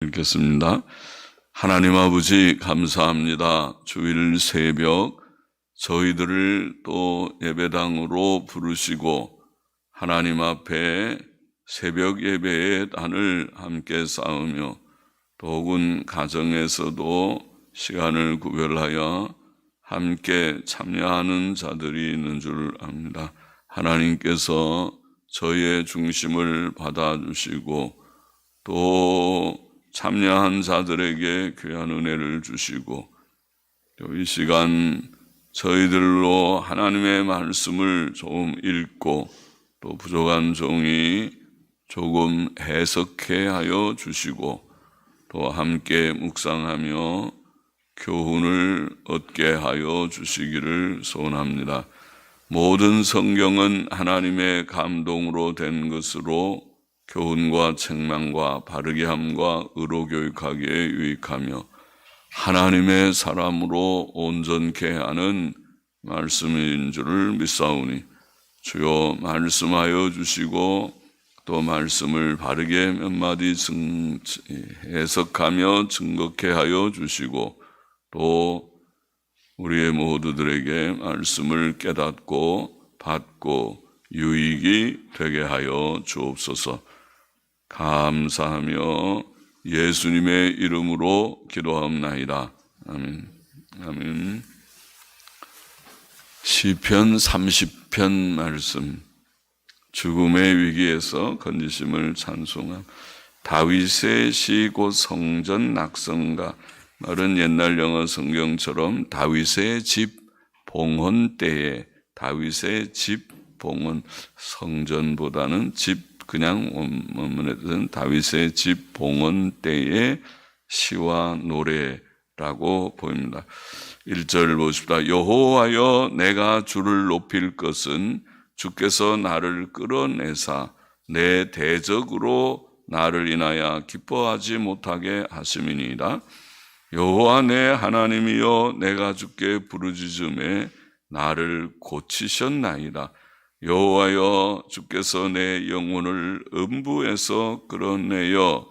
읽겠습니다. 하나님 아버지 감사합니다. 주일 새벽 저희들을 또 예배당으로 부르시고 하나님 앞에 새벽 예배의 단을 함께 쌓으며 또 혹은 가정에서도 시간을 구별하여 함께 참여하는 자들이 있는 줄 압니다. 하나님께서 저희의 중심을 받아주시고 또 참여한 자들에게 귀한 은혜를 주시고 또 이 시간 저희들로 하나님의 말씀을 조금 읽고 또 부족한 종이 조금 해석해 하여 주시고 또 함께 묵상하며 교훈을 얻게 하여 주시기를 소원합니다. 모든 성경은 하나님의 감동으로 된 것으로 교훈과 책망과 바르게 함과 의로 교육하기에 유익하며 하나님의 사람으로 온전케 하는 말씀인 줄을 믿사오니 주여 말씀하여 주시고 또 말씀을 바르게 몇 마디 해석하며 증거케 하여 주시고 또 우리의 모두들에게 말씀을 깨닫고 받고 유익이 되게 하여 주옵소서. 감사하며 예수님의 이름으로 기도하옵나이다. 아멘. 아멘. 시편 30편 말씀. 죽음의 위기에서 건지심을 찬송함. 다윗의 시 곧 성전 낙성가. 말은 옛날 영어 성경처럼 다윗의 집 봉헌 때에 다윗의 집 봉헌 성전보다는 집 그냥 원문에는 다윗의 집 봉헌 때의 시와 노래라고 보입니다. 1절 보십시다. 여호와여 내가 주를 높일 것은 주께서 나를 끌어내사 내 대적으로 나를 인하여 기뻐하지 못하게 하심이니이다. 여호와 내 하나님이여 내가 주께 부르짖음에 나를 고치셨나이다. 여호와여 주께서 내 영혼을 음부에서 끌어내어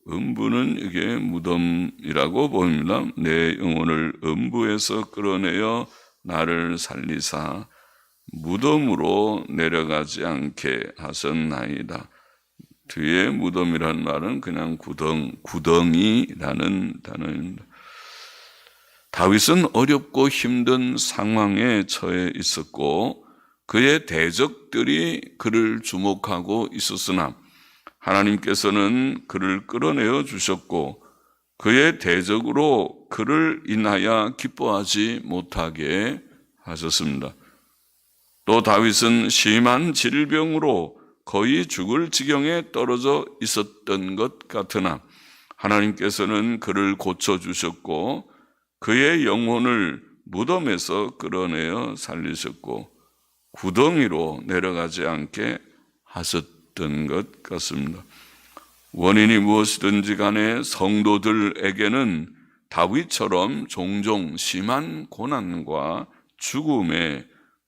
음부는 이게 무덤이라고 보입니다. 내 영혼을 음부에서 끌어내어 나를 살리사 무덤으로 내려가지 않게 하셨나이다. 뒤에 무덤이란 말은 그냥 구덩이라는 단어입니다. 다윗은 어렵고 힘든 상황에 처해 있었고 그의 대적들이 그를 주목하고 있었으나 하나님께서는 그를 끌어내어 주셨고 그의 대적으로 그를 인하여 기뻐하지 못하게 하셨습니다. 또 다윗은 심한 질병으로 거의 죽을 지경에 떨어져 있었던 것 같으나 하나님께서는 그를 고쳐주셨고 그의 영혼을 무덤에서 끌어내어 살리셨고 구덩이로 내려가지 않게 하셨던 것 같습니다. 원인이 무엇이든지 간에 성도들에게는 다윗처럼 종종 심한 고난과 죽음의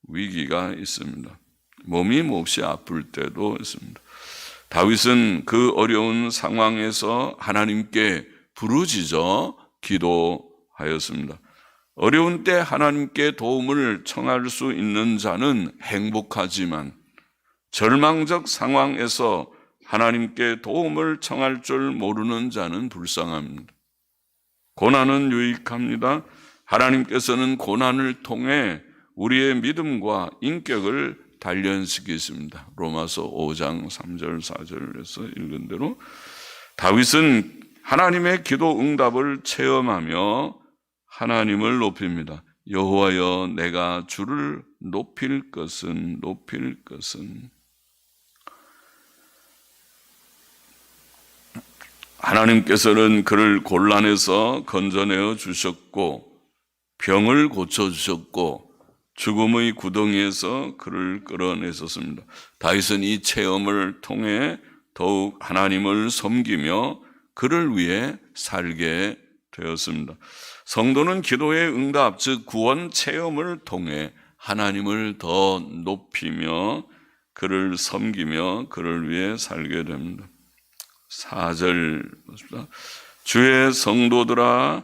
위기가 있습니다. 몸이 몹시 아플 때도 있습니다. 다윗은 그 어려운 상황에서 하나님께 부르짖어 기도하였습니다. 어려운 때 하나님께 도움을 청할 수 있는 자는 행복하지만 절망적 상황에서 하나님께 도움을 청할 줄 모르는 자는 불쌍합니다. 고난은 유익합니다. 하나님께서는 고난을 통해 우리의 믿음과 인격을 단련시키십니다. 로마서 5장 3절 4절에서 읽은 대로 다윗은 하나님의 기도 응답을 체험하며 하나님을 높입니다. 여호와여 내가 주를 높일 것은 하나님께서는 그를 곤란에서 건져내어 주셨고 병을 고쳐주셨고 죽음의 구덩이에서 그를 끌어내셨습니다. 다윗은 이 체험을 통해 더욱 하나님을 섬기며 그를 위해 살게 되었습니다. 성도는 기도의 응답, 즉 구원 체험을 통해 하나님을 더 높이며 그를 섬기며 그를 위해 살게 됩니다. 4절 보십시다. 주의 성도들아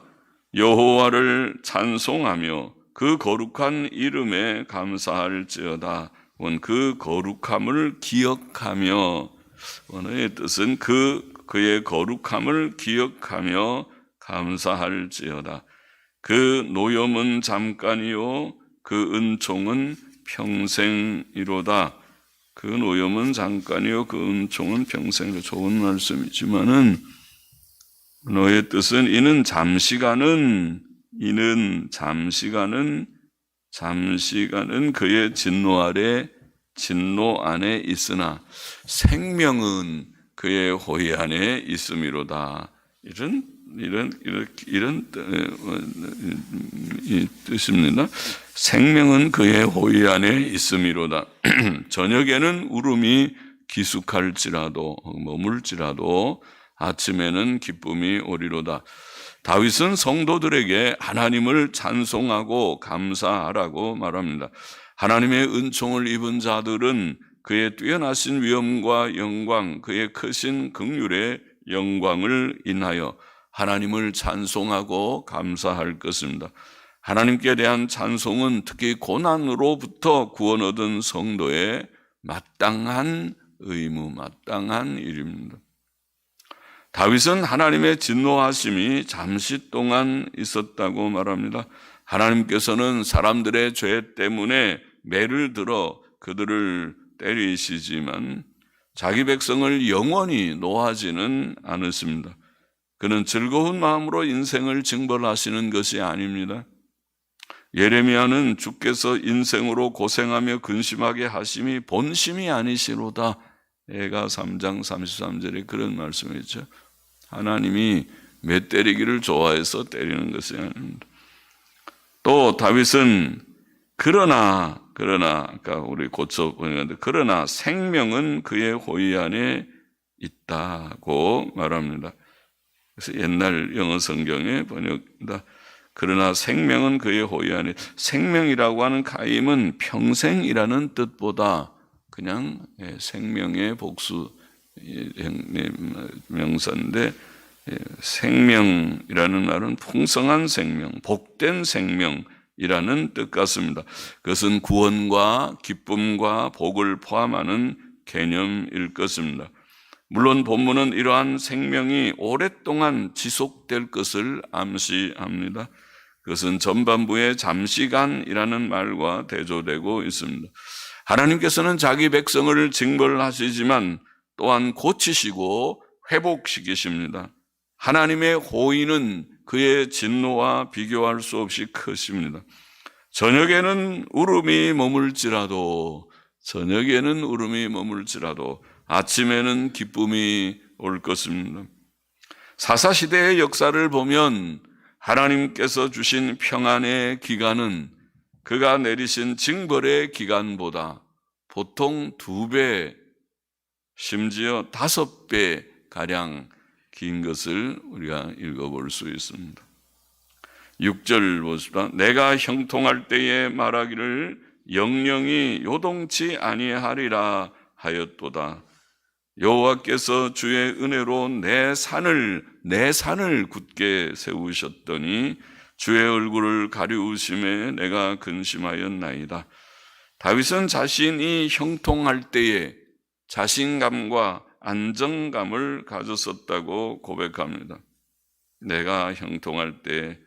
여호와를 찬송하며 그 거룩한 이름에 감사할지어다. 그 거룩함을 기억하며, 원어의 뜻은 그의 거룩함을 기억하며 감사할지어다. 그 노염은 잠깐이요 그 은총은 평생이로다. 그 노염은 잠깐이요 그 은총은 평생이로. 좋은 말씀이지만은 너의 뜻은 이는 잠시간은 그의 진노 안에 있으나 생명은 그의 호의 안에 있음이로다. 이런 뜻입니다. 생명은 그의 호의 안에 있음이로다. 저녁에는 울음이 기숙할지라도 머물지라도 아침에는 기쁨이 오리로다. 다윗은 성도들에게 하나님을 찬송하고 감사하라고 말합니다. 하나님의 은총을 입은 자들은 그의 뛰어나신 위엄과 영광, 그의 크신 긍휼의 영광을 인하여 하나님을 찬송하고 감사할 것입니다. 하나님께 대한 찬송은 특히 고난으로부터 구원 얻은 성도의 마땅한 의무, 마땅한 일입니다. 다윗은 하나님의 진노하심이 잠시 동안 있었다고 말합니다. 하나님께서는 사람들의 죄 때문에 매를 들어 그들을 때리시지만 자기 백성을 영원히 노하지는 않으십니다. 그는 즐거운 마음으로 인생을 징벌하시는 것이 아닙니다. 예레미야는 주께서 인생으로 고생하며 근심하게 하심이 본심이 아니시로다. 예가 3장 33절에 그런 말씀이죠. 하나님이 매 때리기를 좋아해서 때리는 것이 아닙니다. 또 다윗은 그러나 아까 우리 고쳐 보니까 그러나 생명은 그의 호의 안에 있다고 말합니다. 그래서 옛날 영어 성경에 번역다. 그러나 생명은 그의 호의 안에. 생명이라고 하는 가임은 평생이라는 뜻보다 그냥 생명의 복수 명사인데, 생명이라는 말은 풍성한 생명, 복된 생명이라는 뜻 같습니다. 그것은 구원과 기쁨과 복을 포함하는 개념일 것입니다. 물론 본문은 이러한 생명이 오랫동안 지속될 것을 암시합니다. 그것은 전반부의 잠시간이라는 말과 대조되고 있습니다. 하나님께서는 자기 백성을 징벌하시지만 또한 고치시고 회복시키십니다. 하나님의 호의는 그의 진노와 비교할 수 없이 크십니다. 저녁에는 울음이 머물지라도 아침에는 기쁨이 올 것입니다. 사사시대의 역사를 보면 하나님께서 주신 평안의 기간은 그가 내리신 징벌의 기간보다 보통 2배, 심지어 5배 가량 긴 것을 우리가 읽어볼 수 있습니다. 6절 보십시다. 내가 형통할 때에 말하기를 영영이 요동치 아니하리라 하였도다. 여호와께서 주의 은혜로 내 산을 굳게 세우셨더니 주의 얼굴을 가리우심에 내가 근심하였나이다. 다윗은 자신이 형통할 때에 자신감과 안정감을 가졌었다고 고백합니다. 내가 형통할 때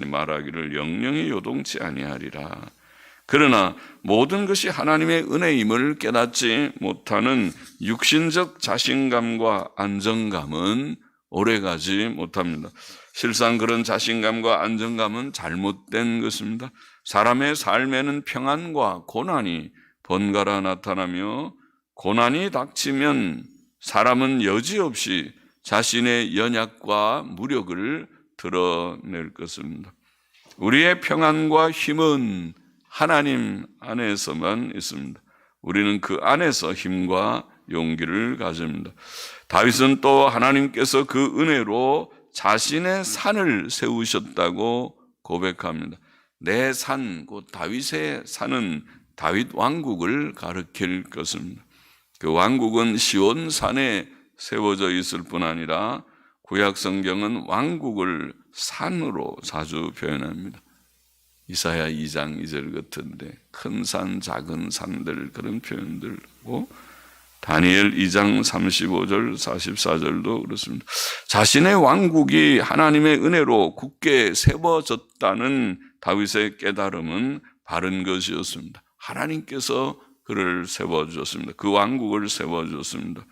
말하기를 영영이 요동치 아니하리라. 그러나 모든 것이 하나님의 은혜임을 깨닫지 못하는 육신적 자신감과 안정감은 오래가지 못합니다. 실상 그런 자신감과 안정감은 잘못된 것입니다. 사람의 삶에는 평안과 고난이 번갈아 나타나며 고난이 닥치면 사람은 여지없이 자신의 연약과 무력을 드러낼 것입니다. 우리의 평안과 힘은 하나님 안에서만 있습니다. 우리는 그 안에서 힘과 용기를 가집니다. 다윗은 또 하나님께서 그 은혜로 자신의 산을 세우셨다고 고백합니다. 내 산, 곧 다윗의 산은 다윗 왕국을 가리킬 것입니다. 그 왕국은 시온산에 세워져 있을 뿐 아니라 구약 성경은 왕국을 산으로 자주 표현합니다. 이사야 2장 2절 같은데 큰 산, 작은 산들 그런 표현들고 다니엘 2장 35절 44절도 그렇습니다. 자신의 왕국이 하나님의 은혜로 굳게 세워졌다는 다윗의 깨달음은 바른 것이었습니다. 하나님께서 그를 세워주셨습니다. 그 왕국을 세워주셨습니다.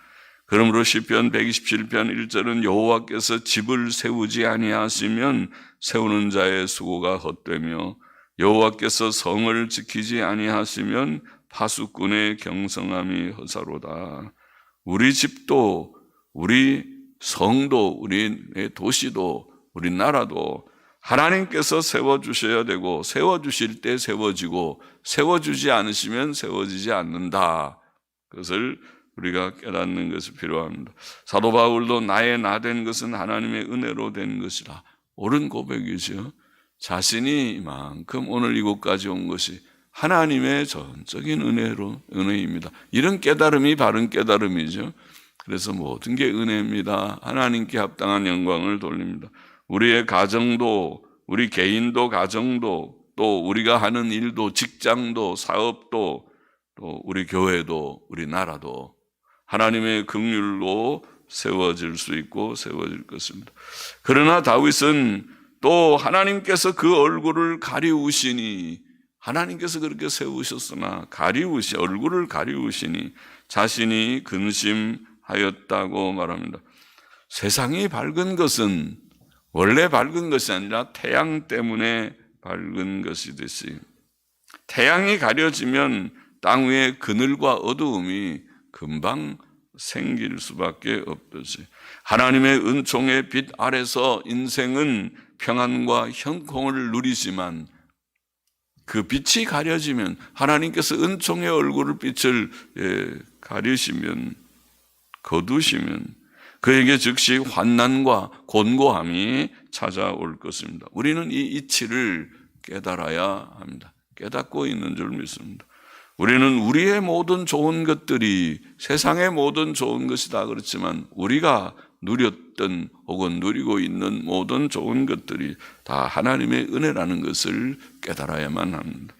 그러므로 시편 127편 1절은 여호와께서 집을 세우지 아니하시면 세우는 자의 수고가 헛되며 여호와께서 성을 지키지 아니하시면 파수꾼의 경성함이 허사로다. 우리 집도 우리 성도 우리의 도시도 우리 나라도 하나님께서 세워주셔야 되고 세워주실 때 세워지고 세워주지 않으시면 세워지지 않는다. 그것을 우리가 깨닫는 것이 필요합니다. 사도 바울도 나의 나 된 것은 하나님의 은혜로 된 것이라. 옳은 고백이죠. 자신이 이만큼 오늘 이곳까지 온 것이 하나님의 전적인 은혜입니다. 이런 깨달음이 바른 깨달음이죠. 그래서 모든 게 은혜입니다. 하나님께 합당한 영광을 돌립니다. 우리의 가정도, 우리 개인도 가정도, 또 우리가 하는 일도, 직장도, 사업도, 또 우리 교회도, 우리 나라도 하나님의 긍휼로 세워질 수 있고 세워질 것입니다. 그러나 다윗은 또 하나님께서 그 얼굴을 가리우시니 하나님께서 그렇게 세우셨으나 얼굴을 가리우시니 자신이 근심하였다고 말합니다. 세상이 밝은 것은 원래 밝은 것이 아니라 태양 때문에 밝은 것이듯이 태양이 가려지면 땅 위에 그늘과 어두움이 금방 생길 수밖에 없듯이 하나님의 은총의 빛 아래서 인생은 평안과 형통을 누리지만 그 빛이 가려지면 하나님께서 은총의 얼굴을 빛을 가리시면 거두시면 그에게 즉시 환난과 곤고함이 찾아올 것입니다. 우리는 이 이치를 깨달아야 합니다. 깨닫고 있는 줄 믿습니다. 우리는 우리의 모든 좋은 것들이 세상의 모든 좋은 것이 다 그렇지만 우리가 누렸던 혹은 누리고 있는 모든 좋은 것들이 다 하나님의 은혜라는 것을 깨달아야만 합니다.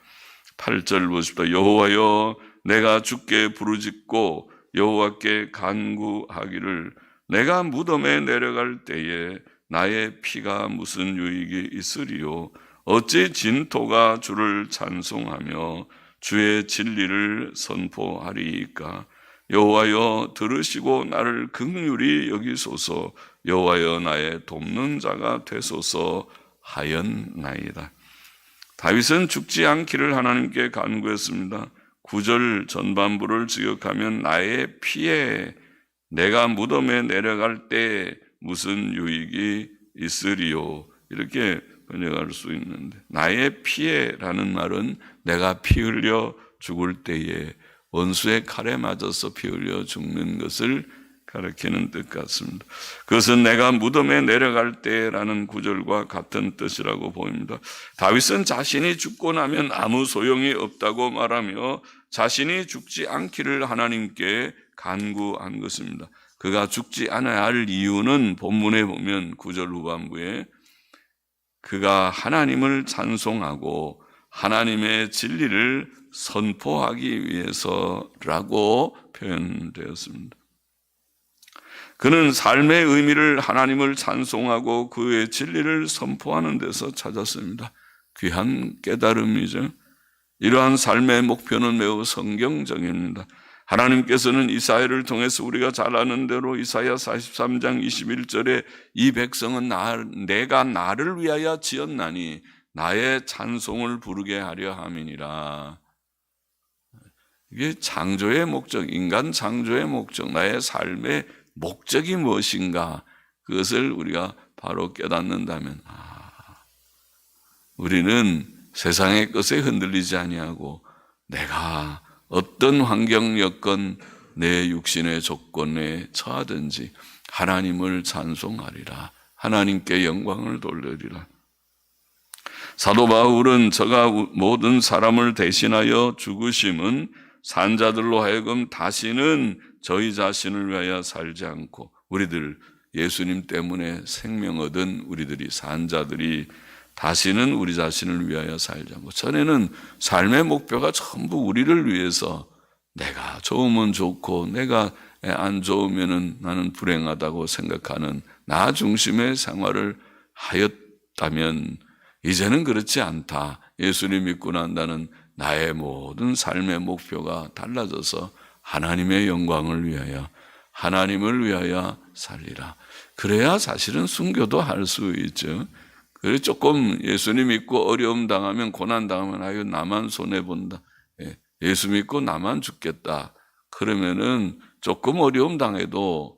8절 보십시오. 여호와여 내가 주께 부르짖고 여호와께 간구하기를 내가 무덤에 내려갈 때에 나의 피가 무슨 유익이 있으리요 어찌 진토가 주를 찬송하며 주의 진리를 선포하리이까. 여호와여 들으시고 나를 긍휼히 여기소서. 여호와여 나의 돕는 자가 되소서 하였나이다. 다윗은 죽지 않기를 하나님께 간구했습니다. 9절 전반부를 지역하면 나의 피에 내가 무덤에 내려갈 때 무슨 유익이 있으리요 이렇게 번역할 수 있는데 나의 피에라는 말은 내가 피 흘려 죽을 때에 원수의 칼에 맞아서 피 흘려 죽는 것을 가리키는 뜻 같습니다. 그것은 내가 무덤에 내려갈 때라는 구절과 같은 뜻이라고 보입니다. 다윗은 자신이 죽고 나면 아무 소용이 없다고 말하며 자신이 죽지 않기를 하나님께 간구한 것입니다. 그가 죽지 않아야 할 이유는 본문에 보면 9절 후반부에 그가 하나님을 찬송하고 하나님의 진리를 선포하기 위해서라고 표현되었습니다. 그는 삶의 의미를 하나님을 찬송하고 그의 진리를 선포하는 데서 찾았습니다. 귀한 깨달음이죠. 이러한 삶의 목표는 매우 성경적입니다. 하나님께서는 이사야를 통해서 우리가 잘 아는 대로 이사야 43장 21절에 이 백성은 내가 나를 위하여 지었나니 나의 찬송을 부르게 하려 함이니라. 이게 창조의 목적, 인간 창조의 목적, 나의 삶의 목적이 무엇인가 그것을 우리가 바로 깨닫는다면 우리는 세상의 것에 흔들리지 아니하고 내가 어떤 환경 여건 내 육신의 조건에 처하든지 하나님을 찬송하리라. 하나님께 영광을 돌리리라. 사도 바울은 저가 모든 사람을 대신하여 죽으심은 산자들로 하여금 다시는 저희 자신을 위하여 살지 않고 우리들 예수님 때문에 생명 얻은 우리들이 산 자들이 다시는 우리 자신을 위하여 살지 않고, 전에는 삶의 목표가 전부 우리를 위해서 내가 좋으면 좋고 내가 안 좋으면 나는 불행하다고 생각하는 나 중심의 생활을 하였다면 이제는 그렇지 않다. 예수님 믿고 난다는 나의 모든 삶의 목표가 달라져서 하나님의 영광을 위하여, 하나님을 위하여 살리라. 그래야 사실은 순교도 할 수 있죠. 그래 조금 예수님 믿고 어려움 당하면, 고난 당하면 아유 나만 손해 본다. 예수 믿고 나만 죽겠다. 그러면은 조금 어려움 당해도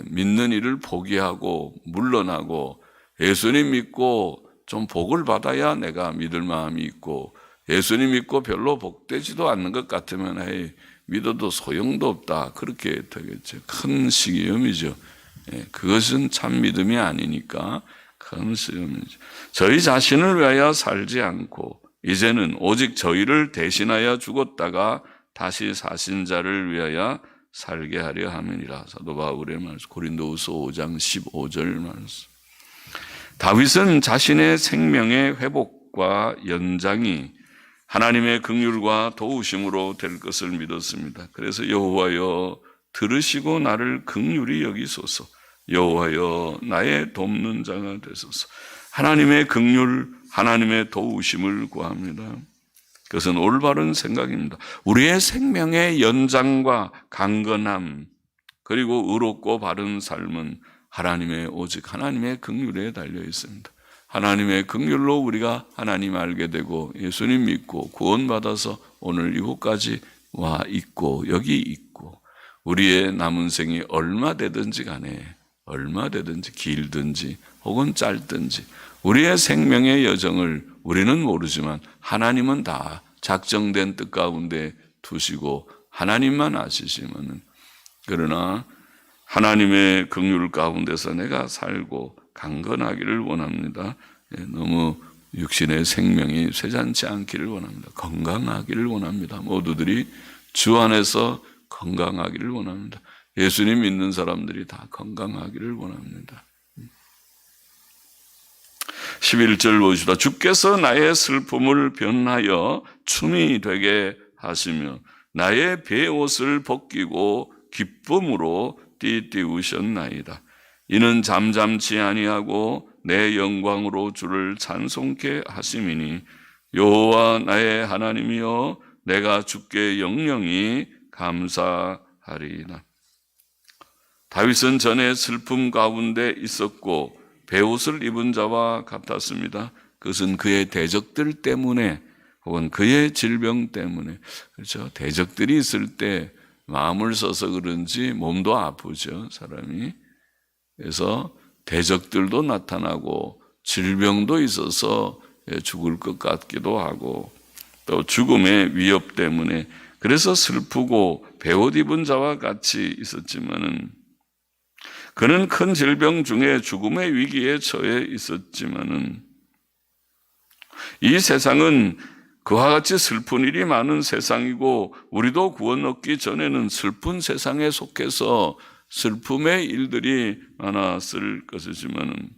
믿는 일을 포기하고 물러나고, 예수님 믿고 좀 복을 받아야 내가 믿을 마음이 있고, 예수님 믿고 별로 복되지도 않는 것 같으면 에이, 믿어도 소용도 없다. 그렇게 되겠죠. 큰 시험이죠. 그것은 참 믿음이 아니니까 큰 시험이죠. 저희 자신을 위하여 살지 않고 이제는 오직 저희를 대신하여 죽었다가 다시 사신 자를 위하여 살게 하려 함이니라. 사도 바울의 말씀, 고린도후서 5장 15절 말씀. 다윗은 자신의 생명의 회복과 연장이 하나님의 긍휼과 도우심으로 될 것을 믿었습니다. 그래서 여호와여 들으시고 나를 긍휼히 여기소서. 여호와여 나의 돕는 자가 되소서. 하나님의 긍휼, 하나님의 도우심을 구합니다. 그것은 올바른 생각입니다. 우리의 생명의 연장과 강건함, 그리고 의롭고 바른 삶은 오직 하나님의 긍휼에 달려 있습니다. 하나님의 긍휼로 우리가 하나님 알게 되고 예수님 믿고 구원받아서 오늘 이곳까지 와 있고 여기 있고, 우리의 남은 생이 얼마 되든지 간에, 얼마 되든지 길든지 혹은 짧든지 우리의 생명의 여정을 우리는 모르지만 하나님은 다 작정된 뜻 가운데 두시고 하나님만 아시지만은, 그러나 하나님의 긍휼 가운데서 내가 살고 강건하기를 원합니다. 너무 육신의 생명이 쇠잔치 않기를 원합니다. 건강하기를 원합니다. 모두들이 주 안에서 건강하기를 원합니다. 예수님 믿는 사람들이 다 건강하기를 원합니다. 11절 보시다. 주께서 나의 슬픔을 변하여 춤이 되게 하시며 나의 베옷을 벗기고 기쁨으로 띠띠우셨나이다. 이는 잠잠치 아니하고 내 영광으로 주를 찬송케 하심이니 여호와 나의 하나님이여 내가 주께 영영히 감사하리이다. 다윗은 전에 슬픔 가운데 있었고 베옷을 입은 자와 같았습니다. 그것은 그의 대적들 때문에 혹은 그의 질병 때문에, 그렇죠. 대적들이 있을 때 마음을 써서 그런지 몸도 아프죠, 사람이. 그래서 대적들도 나타나고 질병도 있어서 죽을 것 같기도 하고, 또 죽음의 위협 때문에 그래서 슬프고 베옷 입은 자와 같이 있었지만은, 그는 큰 질병 중에 죽음의 위기에 처해 있었지만은, 이 세상은 그와 같이 슬픈 일이 많은 세상이고 우리도 구원 얻기 전에는 슬픈 세상에 속해서 슬픔의 일들이 많았을 것이지만은,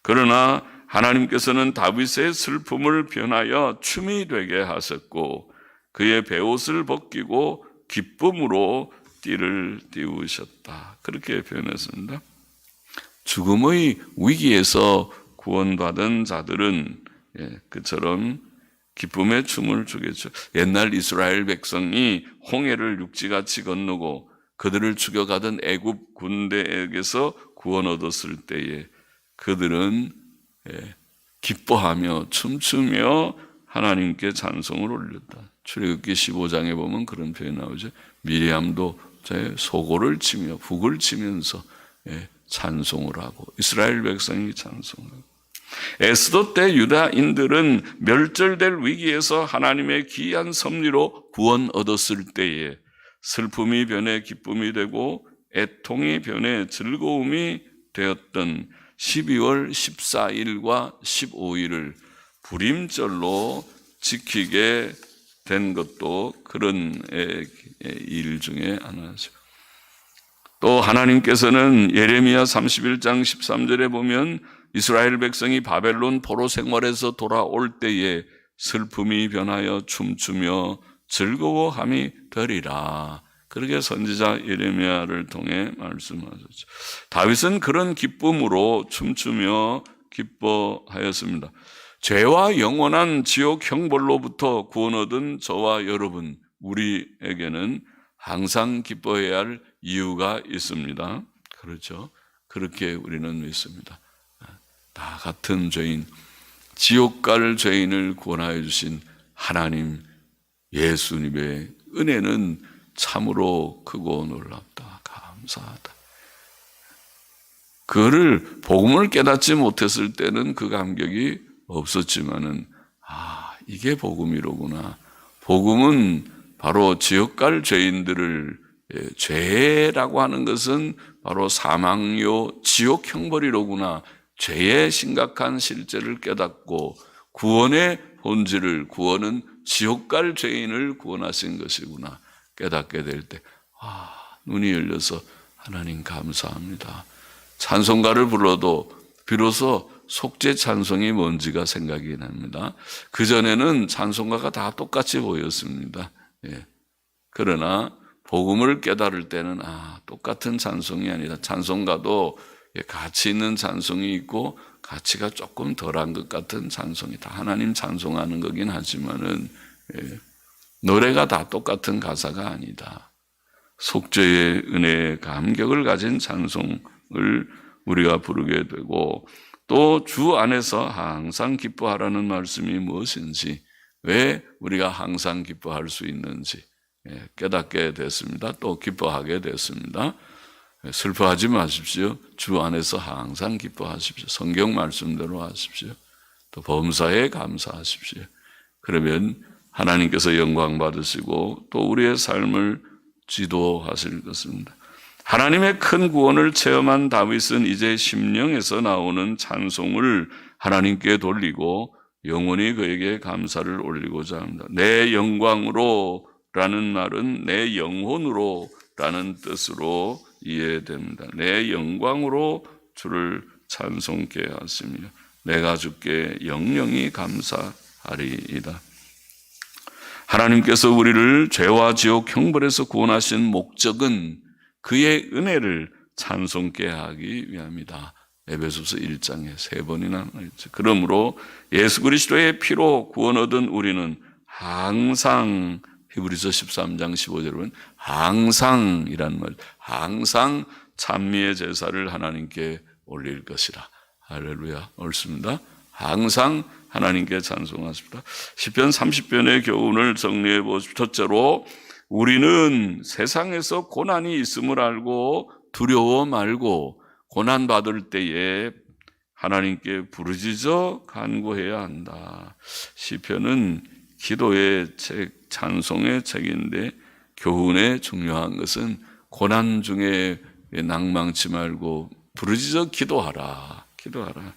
그러나 하나님께서는 다윗의 슬픔을 변하여 춤이 되게 하셨고 그의 베옷을 벗기고 기쁨으로 띠를 띠우셨다. 그렇게 표현했습니다. 죽음의 위기에서 구원받은 자들은 그처럼 기쁨의 춤을 추겠죠. 옛날 이스라엘 백성이 홍해를 육지같이 건너고 그들을 죽여가던 애굽 군대에게서 구원 얻었을 때에 그들은 기뻐하며 춤추며 하나님께 찬송을 올렸다. 출애굽기 15장에 보면 그런 표현이 나오죠. 미리암도 소고를 치며 북을 치면서 찬송을 하고 이스라엘 백성이 찬송을 하고, 에스더 때 유다인들은 멸절될 위기에서 하나님의 귀한 섭리로 구원 얻었을 때에 슬픔이 변해 기쁨이 되고 애통이 변해 즐거움이 되었던 12월 14일과 15일을 불임절로 지키게 된 것도 그런 일 중에 하나죠. 또 하나님께서는 예레미야 31장 13절에 보면 이스라엘 백성이 바벨론 포로 생활에서 돌아올 때에 슬픔이 변하여 춤추며 즐거워함이 되리라. 그렇게 선지자 예레미야를 통해 말씀하셨죠. 다윗은 그런 기쁨으로 춤추며 기뻐하였습니다. 죄와 영원한 지옥 형벌로부터 구원 얻은 저와 여러분, 우리에게는 항상 기뻐해야 할 이유가 있습니다. 그렇죠? 그렇게 우리는 믿습니다. 다 같은 죄인, 지옥 갈 죄인을 구원하여 주신 하나님 예수님의 은혜는 참으로 크고 놀랍다. 감사하다. 그를 복음을 깨닫지 못했을 때는 그 감격이 없었지만은 이게 복음이로구나. 복음은 바로 지옥 갈 죄인들을 죄라고 하는 것은 바로 사망요 지옥 형벌이로구나. 죄의 심각한 실제를 깨닫고 구원의 본질을, 구원은 지옥 갈 죄인을 구원하신 것이구나 깨닫게 될 때 눈이 열려서 하나님 감사합니다. 찬송가를 불러도 비로소 속죄 찬송이 뭔지가 생각이 납니다. 그전에는 찬송가가 다 똑같이 보였습니다. 그러나 복음을 깨달을 때는 똑같은 찬송이 아니라 찬송가도 가치 있는 찬송이 있고 가치가 조금 덜한 것 같은 찬송이 다 하나님 찬송하는 거긴 하지만은 노래가 다 똑같은 가사가 아니다. 속죄의 은혜의 감격을 가진 찬송을 우리가 부르게 되고 또 주 안에서 항상 기뻐하라는 말씀이 무엇인지, 왜 우리가 항상 기뻐할 수 있는지 깨닫게 됐습니다. 또 기뻐하게 됐습니다. 슬퍼하지 마십시오. 주 안에서 항상 기뻐하십시오. 성경 말씀대로 하십시오. 또 범사에 감사하십시오. 그러면 하나님께서 영광 받으시고 또 우리의 삶을 지도하실 것입니다. 하나님의 큰 구원을 체험한 다윗은 이제 심령에서 나오는 찬송을 하나님께 돌리고 영원히 그에게 감사를 올리고자 합니다. 내 영광으로 라는 말은 내 영혼으로 라는 뜻으로 이해됩니다. 내 영광으로 주를 찬송케 하시며 내가 주께 영영이 감사하리이다. 하나님께서 우리를 죄와 지옥 형벌에서 구원하신 목적은 그의 은혜를 찬송케 하기 위함이다. 에베소서 1장에 3번이나 말했죠. 그러므로 예수 그리스도의 피로 구원 얻은 우리는 항상, 히브리서 13장 15절에 보면 항상이란 말, 항상 찬미의 제사를 하나님께 올릴 것이라. 할렐루야. 옳습니다. 항상 하나님께 찬송하십니다. 시편 30편의 교훈을 정리해 보십시오. 첫째로 우리는 세상에서 고난이 있음을 알고 두려워 말고 고난받을 때에 하나님께 부르짖어 간구해야 한다. 시편은 기도의 책, 찬송의 책인데 교훈의 중요한 것은 고난 중에 낭망치 말고 부르짖어 기도하라. 기도하라.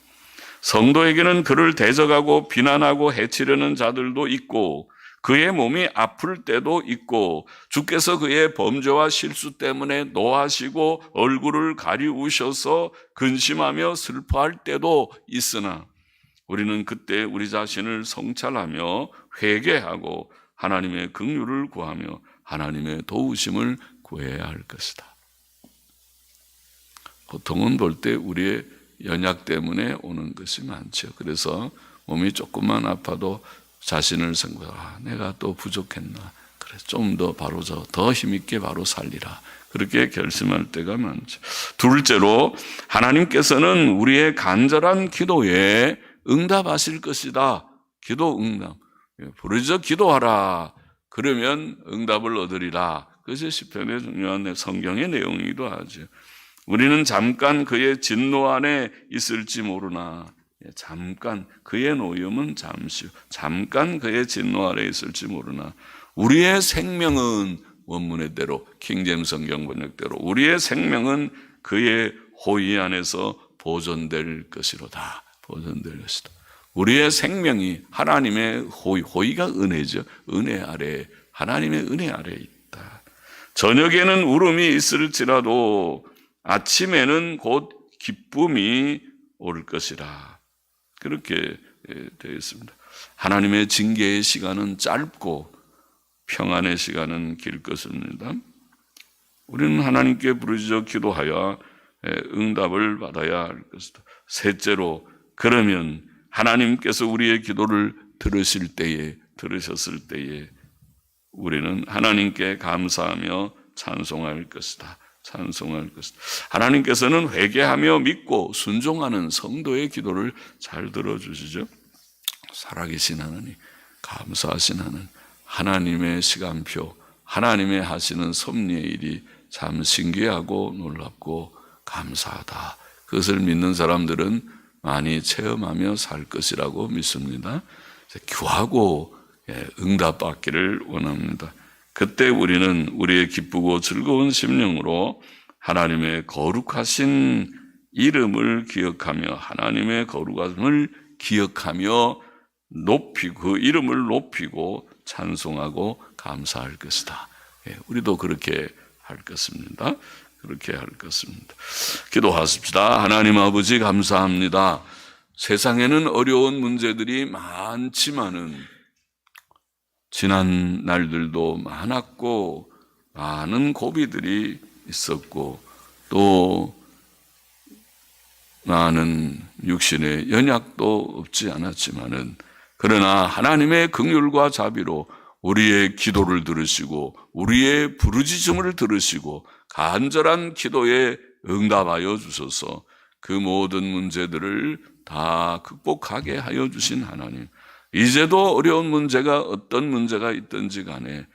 성도에게는 그를 대적하고 비난하고 해치려는 자들도 있고 그의 몸이 아플 때도 있고 주께서 그의 범죄와 실수 때문에 노하시고 얼굴을 가리우셔서 근심하며 슬퍼할 때도 있으나 우리는 그때 우리 자신을 성찰하며 회개하고 하나님의 긍휼을 구하며 하나님의 도우심을 구해야 할 것이다. 고통은 볼 때 우리의 연약 때문에 오는 것이 많죠. 그래서 몸이 조금만 아파도 자신을 생각하고 내가 또 부족했나. 그래 좀 더 바로 더 힘있게 바로 살리라. 그렇게 결심할 때가 많죠. 둘째로 하나님께서는 우리의 간절한 기도에 응답하실 것이다. 기도 응답. 부르짖어 기도하라. 그러면 응답을 얻으리라. 그것이 시편의 중요한 성경의 내용이기도 하죠. 우리는 잠깐 그의 진노 안에 있을지 모르나 잠깐 그의 노염은 잠시 잠깐 그의 진노 아래 있을지 모르나 우리의 생명은 원문의 대로 킹제임스 성경 번역대로 우리의 생명은 그의 호의 안에서 보존될 것이로다. 보존될 것이다. 우리의 생명이 하나님의 호의가 은혜죠. 은혜 아래 하나님의 은혜 아래 있다. 저녁에는 울음이 있을지라도 아침에는 곧 기쁨이 올 것이라. 그렇게 되어 있습니다. 하나님의 징계의 시간은 짧고 평안의 시간은 길 것입니다. 우리는 하나님께 부르짖어 기도하여 응답을 받아야 할 것이다. 셋째로, 그러면 하나님께서 우리의 기도를 들으셨을 때에 우리는 하나님께 감사하며 찬송할 것이다. 찬송할 것이다. 하나님께서는 회개하며 믿고 순종하는 성도의 기도를 잘 들어주시죠. 살아계신 하나님, 감사하신 하나님, 하나님의 시간표, 하나님의 하시는 섭리의 일이 참 신기하고 놀랍고 감사하다. 그것을 믿는 사람들은 많이 체험하며 살 것이라고 믿습니다. 구하고 응답받기를 원합니다. 그때 우리는 우리의 기쁘고 즐거운 심령으로 하나님의 거룩하신 이름을 기억하며 하나님의 거룩함을 기억하며 높이고 그 이름을 높이고 찬송하고 감사할 것이다. 우리도 그렇게 할 것입니다. 그렇게 할 것입니다. 기도하십시다. 하나님 아버지 감사합니다. 세상에는 어려운 문제들이 많지만은 지난 날들도 많았고 많은 고비들이 있었고 또 많은 육신의 연약도 없지 않았지만은 그러나 하나님의 긍휼과 자비로 우리의 기도를 들으시고 우리의 부르짖음을 들으시고 간절한 기도에 응답하여 주셔서 그 모든 문제들을 다 극복하게 하여 주신 하나님, 이제도 어려운 문제가 어떤 문제가 있든지 간에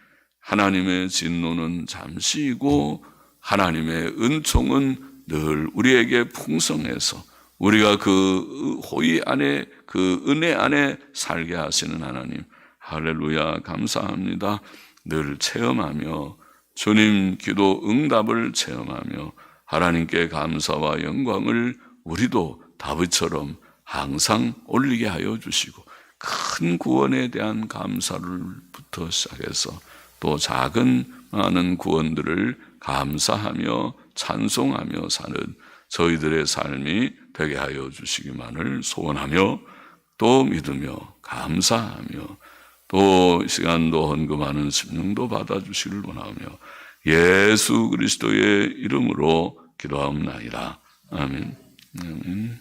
하나님의 진노는 잠시이고 하나님의 은총은 늘 우리에게 풍성해서 우리가 그 호의 안에 그 은혜 안에 살게 하시는 하나님, 할렐루야 감사합니다. 늘 체험하며 주님 기도 응답을 체험하며 하나님께 감사와 영광을 우리도 다윗처럼 항상 올리게 하여 주시고 큰 구원에 대한 감사를부터 시작해서 또 작은 많은 구원들을 감사하며 찬송하며 사는 저희들의 삶이 되게 하여 주시기만을 소원하며 또 믿으며 감사하며 또 시간도 헌금하는 심령도 받아주시기를 원하며 예수 그리스도의 이름으로 기도하옵나이다. 아멘. 아멘.